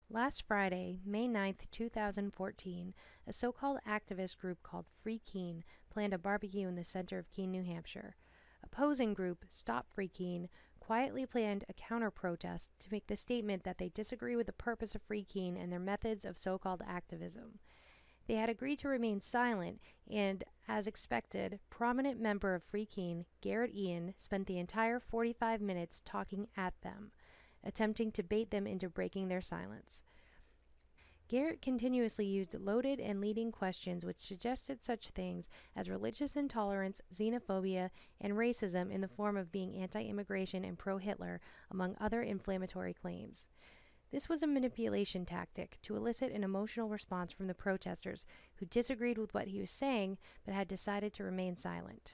Last Friday, May 9th, 2014, a so-called activist group called Free Keene planned a barbecue in the center of Keene, New Hampshire. Opposing group, Stop Free Keene, quietly planned a counter-protest to make the statement that they disagree with the purpose of Free Keene and their methods of so-called activism. They had agreed to remain silent, and, as expected, prominent member of Free Keene, Garrett Ian, spent the entire 45 minutes talking at them, attempting to bait them into breaking their silence. Garrett continuously used loaded and leading questions which suggested such things as religious intolerance, xenophobia, and racism in the form of being anti-immigration and pro-Hitler, among other inflammatory claims. This was a manipulation tactic to elicit an emotional response from the protesters who disagreed with what he was saying but had decided to remain silent.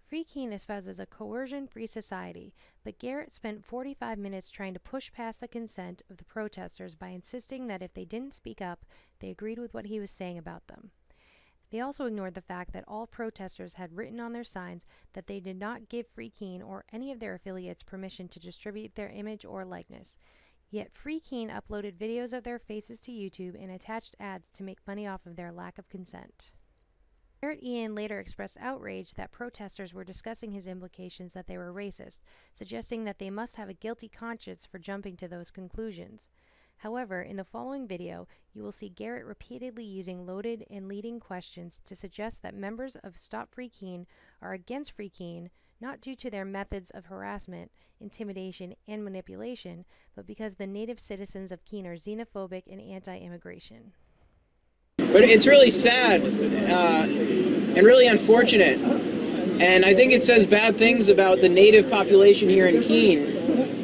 Free Keene espouses a coercion-free society, but Garrett spent 45 minutes trying to push past the consent of the protesters by insisting that if they didn't speak up, they agreed with what he was saying about them. They also ignored the fact that all protesters had written on their signs that they did not give Free Keene or any of their affiliates permission to distribute their image or likeness. Yet Free Keene uploaded videos of their faces to YouTube and attached ads to make money off of their lack of consent. Garrett Ian later expressed outrage that protesters were discussing his implications that they were racist, suggesting that they must have a guilty conscience for jumping to those conclusions. However, in the following video, you will see Garrett repeatedly using loaded and leading questions to suggest that members of Stop Free Keene are against Free Keene, not due to their methods of harassment, intimidation, and manipulation, but because the native citizens of Keene are xenophobic and anti-immigration. But it's really sad and really unfortunate, and I think it says bad things about the native population here in Keene,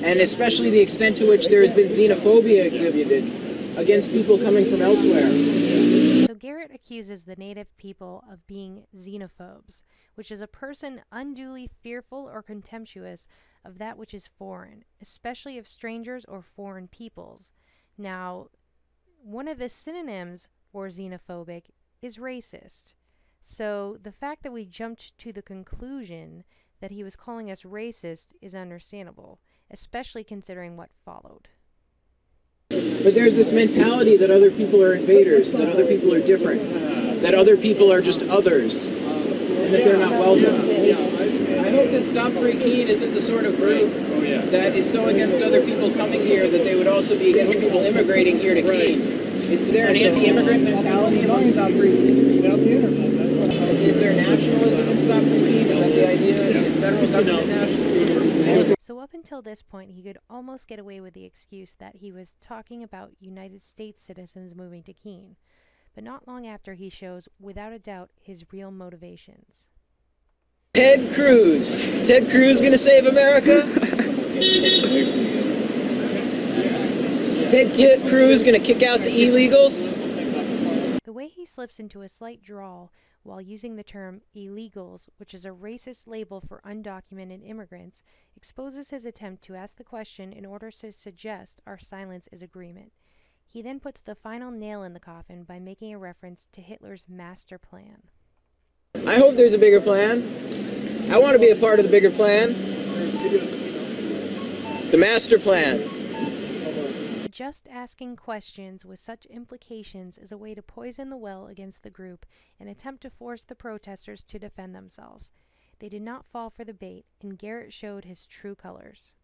and especially the extent to which there has been xenophobia exhibited against people coming from elsewhere. So Garrett accuses the native people of being xenophobes, which is a person unduly fearful or contemptuous of that which is foreign, especially of strangers or foreign peoples. Now, one of the synonyms for xenophobic is racist. So the fact that we jumped to the conclusion that he was calling us racist is understandable, especially considering what followed. But there's this mentality that other people are invaders, that other people are different, that other people are just others, and that they're not welcome. I hope that Stop Free Keene isn't the sort of group that is so against other people coming here that they would also be against people immigrating here to Keene. Is there an anti-immigrant mentality among Stop Free Keene? Is there nationalism in Stop Free Keene? Is that the idea? Is it federal government nationalism? So up until this point, he could almost get away with the excuse that he was talking about United States citizens moving to Keene. But not long after, he shows, without a doubt, his real motivations. Ted Cruz. Ted Cruz gonna save America? Ted Cruz gonna kick out the illegals? The way he slips into a slight drawl while using the term illegals, which is a racist label for undocumented immigrants, exposes his attempt to ask the question in order to suggest our silence is agreement. He then puts the final nail in the coffin by making a reference to Hitler's master plan. I hope there's a bigger plan. I want to be a part of the bigger plan. The master plan. Just asking questions with such implications is a way to poison the well against the group and attempt to force the protesters to defend themselves. They did not fall for the bait, and Garrett showed his true colors.